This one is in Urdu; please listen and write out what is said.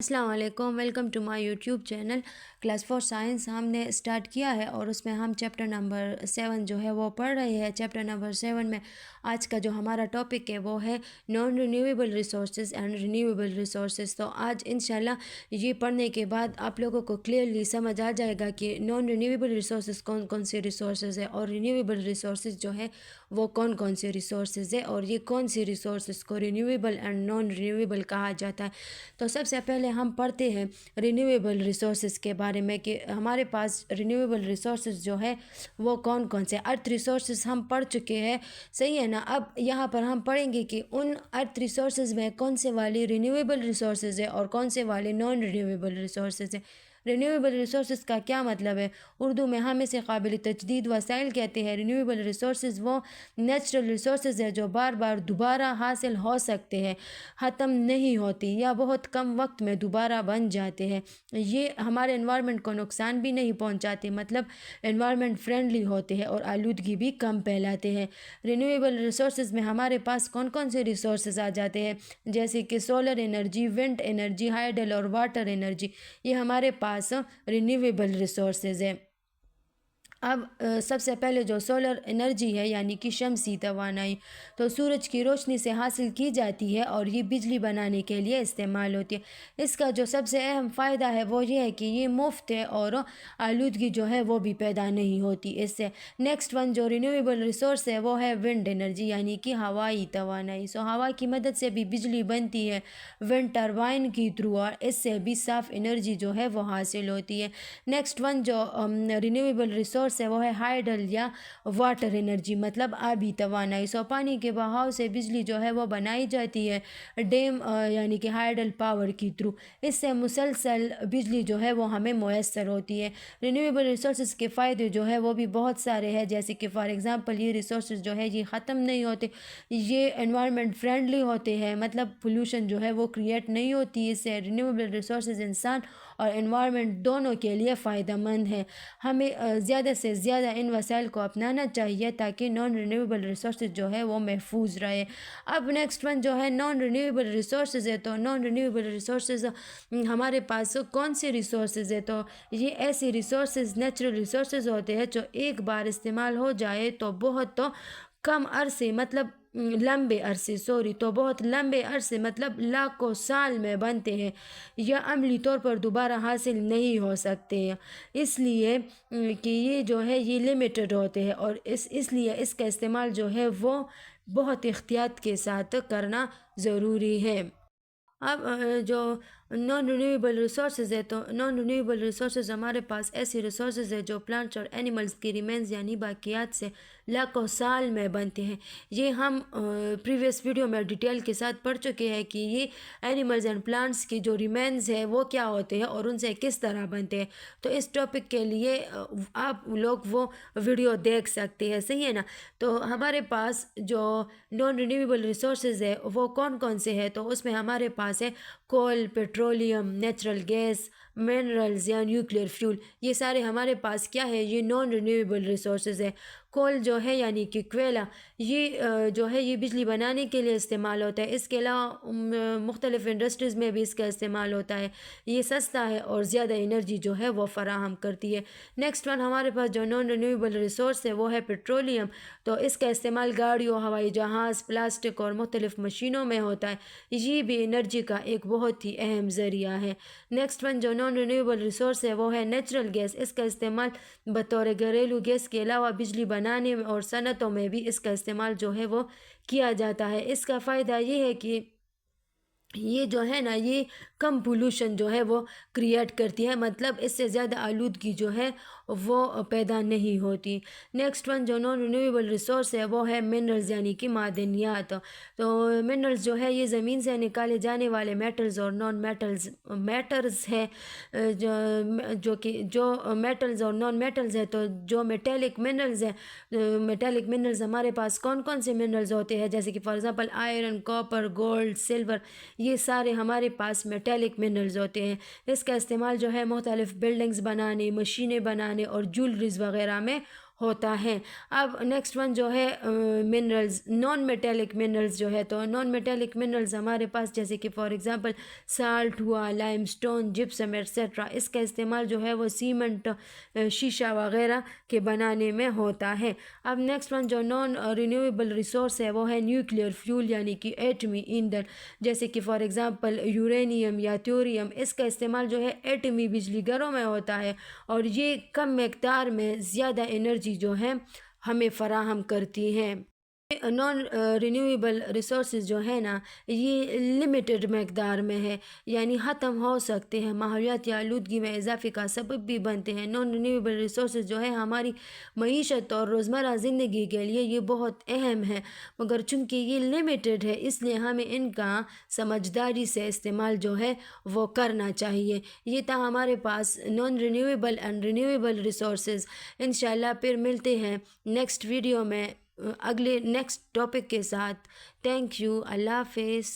السلام علیکم، welcome to my YouTube channel class 4 science ہم نے اسٹارٹ کیا ہے اور اس میں ہم چیپٹر نمبر 7 جو ہے وہ پڑھ رہے ہیں۔ چیپٹر نمبر 7 میں آج کا جو ہمارا ٹاپک ہے وہ ہے naan renewable resources and renewable resources. تو آج انشاءاللہ یہ پڑھنے کے بعد آپ لوگوں کو کلیئرلی سمجھ آ جائے گا کہ نان رینیویبل ریسورسز کون کون سے ریسورسز ہے اور رینیویبل ریسورسز جو ہے وہ کون کون سے ریسورسز ہے اور یہ کون سی ریسورسز کو رینیویبل اینڈ نان رینیویبل کہا جاتا ہے۔ تو سب سے پہلے ہم پڑھتے ہیں رینیویبل ریسورسز کے بارے میں کہ ہمارے پاس رینیویبل ریسورسز جو ہے وہ کون کون سے۔ ارتھ ریسورسز ہم پڑھ چکے ہیں، صحیح ہے نا۔ اب یہاں پر ہم پڑھیں گے کہ ان ارتھ ریسورسز میں کون سے والی رینیویبل ریسورسز ہے اور کون سے والے نان رینیویبل ریسورسز ہیں۔ رینیویبل ریسورسز کا کیا مطلب ہے؟ اردو میں ہم اسے قابل تجدید وسائل کہتے ہیں۔ رینیویبل ریسورسز وہ نیچرل ریسورسز ہے جو بار بار دوبارہ حاصل ہو سکتے ہیں، ختم نہیں ہوتی یا بہت کم وقت میں دوبارہ بن جاتے ہیں۔ یہ ہمارے انوائرمنٹ کو نقصان بھی نہیں پہنچاتے، مطلب انوائرمنٹ فرینڈلی ہوتے ہیں اور آلودگی بھی کم پھیلاتے ہیں۔ رینیویبل ریسورسز میں ہمارے پاس کون کون سے ریسورسز آ جاتے ہیں، جیسے کہ solar energy, wind energy, hydel اور واٹر انرجی، یہ ہمارے پاس رینیویبل ریسورسز ہے۔ اب سب سے پہلے جو سولر انرجی ہے یعنی کہ شمسی توانائی، تو سورج کی روشنی سے حاصل کی جاتی ہے اور یہ بجلی بنانے کے لیے استعمال ہوتی ہے۔ اس کا جو سب سے اہم فائدہ ہے وہ یہ ہے کہ یہ مفت ہے اور آلودگی جو ہے وہ بھی پیدا نہیں ہوتی اس سے۔ نیکسٹ ون جو رینیویبل ریسورس ہے وہ ہے ونڈ انرجی یعنی کہ ہوائی توانائی۔ ہوا کی مدد سے بھی بجلی بنتی ہے ونڈ ٹربائن کی تھرو، اور اس سے بھی صاف انرجی جو ہے وہ حاصل ہوتی ہے۔ نیکسٹ ون جو رینیویبل ریسورس ہے وہ ہے ہائیڈل یا واٹر انرجی، مطلب آبی توانائی۔ پانی کے بہاؤ سے بجلی جو ہے وہ بنائی جاتی ہے ڈیم یعنی کہ ہائیڈل پاور کی تھرو، اس سے مسلسل بجلی جو ہے وہ ہمیں میسر ہوتی ہے۔ رینیویبل ریسورسز کے فائدے جو ہے وہ بھی بہت سارے ہیں، جیسے کہ فار ایگزامپل یہ ریسورسز جو ہے یہ ختم نہیں ہوتے، یہ انوائرمنٹ فرینڈلی ہوتے ہیں، مطلب پولوشن جو ہے وہ کریٹ نہیں ہوتی اس سے۔ رینیویبل ریسورسز انسان اور انوائرمنٹ دونوں کے لیے فائدہ مند ہے۔ ہمیں زیادہ سے زیادہ ان وسائل کو اپنانا چاہیے تاکہ نان رینیویبل ریسورسز جو ہے وہ محفوظ رہے۔ اب نیکسٹ ون جو ہے نان رینیویبل ریسورسز ہے، تو نان رینیویبل ریسورسز ہمارے پاس کون سے ریسورسز ہے؟ تو یہ ایسی ریسورسز نیچرل ریسورسز ہوتے ہیں جو ایک بار استعمال ہو جائے تو بہت کم عرصے بہت لمبے عرصے مطلب لاکھوں سال میں بنتے ہیں یا عملی طور پر دوبارہ حاصل نہیں ہو سکتے ہیں، اس لیے کہ یہ جو ہے یہ لمیٹڈ ہوتے ہیں اور اس لیے اس کا استعمال جو ہے وہ بہت احتیاط کے ساتھ کرنا ضروری ہے۔ اب جو نان رینیویبل ریسورسز ہے، تو نان رینیویبل ریسورسز ہمارے پاس ایسی ریسورسز ہے جو پلانٹس اور اینیملز کی ریمینز یعنی باقیات سے لاکھوں سال میں بنتے ہیں۔ یہ ہم پریویس ویڈیو میں ڈیٹیل کے ساتھ پڑھ چکے ہیں کہ یہ اینیملز اینڈ پلانٹس کی جو ریمینز ہے وہ کیا ہوتے ہیں اور ان سے کس طرح بنتے ہیں۔ تو اس ٹاپک کے لیے آپ لوگ وہ ویڈیو دیکھ سکتے ہیں، صحیح ہے نا۔ تو ہمارے پاس جو نان رینیویبل ریسورسز ہے وہ کون کون سے ہیں؟ تو اس میں ہمارے پاس ہے کول، پیٹرولیم، نیچرل گیس، منرلز یا نیوکلیئر فیول، یہ سارے ہمارے پاس کیا ہے؟ یہ نان رینیویبل ریسورسز ہے۔ کول جو ہے یعنی کہ کوئلہ، یہ جو ہے یہ بجلی بنانے کے لیے استعمال ہوتا ہے، اس کے علاوہ مختلف انڈسٹریز میں بھی اس کا استعمال ہوتا ہے، یہ سستا ہے اور زیادہ انرجی جو ہے وہ فراہم کرتی ہے۔ نیکسٹ ون ہمارے پاس جو نان رینیویبل ریسورس ہے وہ ہے پیٹرولیم، تو اس کا استعمال گاڑیوں، ہوائی جہاز، پلاسٹک اور مختلف مشینوں میں ہوتا ہے، یہ بھی انرجی کا ایک بہت ہی اہم ذریعہ ہے۔ نیکسٹ ون جو نان رینیویبل ریسورس ہے وہ ہے نیچرل گیس، اس کا استعمال بطور گھریلو گیس کے علاوہ بجلی بنانے اور صنعتوں میں بھی اس کا استعمال جو ہے وہ کیا جاتا ہے۔ اس کا فائدہ یہ ہے کہ یہ جو ہے نا یہ کم پولوشن جو ہے وہ کریٹ کرتی ہے، مطلب اس سے زیادہ آلودگی جو ہے وہ پیدا نہیں ہوتی۔ نیکسٹ ون جو نان رینیویبل ریسورس ہے وہ ہے منرلز یعنی کہ معدنیات، تو منرلز جو ہے یہ زمین سے نکالے جانے والے میٹلز اور نان میٹرز ہے، جو میٹلز اور نان میٹلز ہے۔ تو جو میٹیلک منرلز ہے، میٹیلک منرلز ہمارے پاس کون کون سے منرلز ہوتے ہیں؟ جیسے کہ for example iron, copper, gold, silver, یہ سارے ہمارے پاس میٹیلک منرلز ہوتے ہیں۔ اس کا استعمال جو ہے مختلف بلڈنگز بنانے، مشینیں بنانے اور جولریز وغیرہ میں ہوتا ہے۔ اب نیکسٹ ون جو ہے منرلز، نان میٹیلک منرلز جو ہے، تو نان میٹیلک منرلز ہمارے پاس جیسے کہ فار ایگزامپل سالٹ ہوا، لائم سٹون، جپسم ایٹسیٹرا، اس کا استعمال جو ہے وہ سیمنٹ، شیشہ وغیرہ کے بنانے میں ہوتا ہے۔ اب نیکسٹ ون جو نان رینیویبل ریسورس ہے وہ ہے نیوکلیئر فیول یعنی کہ ایٹمی ایندھن، جیسے کہ فار ایگزامپل یورینیم یا تھیوریم، اس کا استعمال جو ہے ایٹمی بجلی گھروں میں ہوتا ہے اور یہ کم مقدار میں زیادہ انرجی جو ہے ہمیں فراہم کرتی ہیں۔ نان رینیویبل ریسورسز جو ہے نا یہ لمیٹڈ مقدار میں ہے، یعنی ختم ہو سکتے ہیں، ماحولیاتی آلودگی میں اضافے کا سبب بھی بنتے ہیں۔ نان رینیویبل ریسورسز جو ہے ہماری معیشت اور روزمرہ زندگی کے لیے یہ بہت اہم ہے، مگر چونکہ یہ لمیٹڈ ہے اس لیے ہمیں ان کا سمجھداری سے استعمال جو ہے وہ کرنا چاہیے۔ یہ تھا ہمارے پاس non renewable and renewable resources. انشاءاللہ پھر ملتے ہیں نیکسٹ ویڈیو میں اگلے نیکسٹ ٹاپک کے ساتھ۔ تھینک یو، اللہ حافظ۔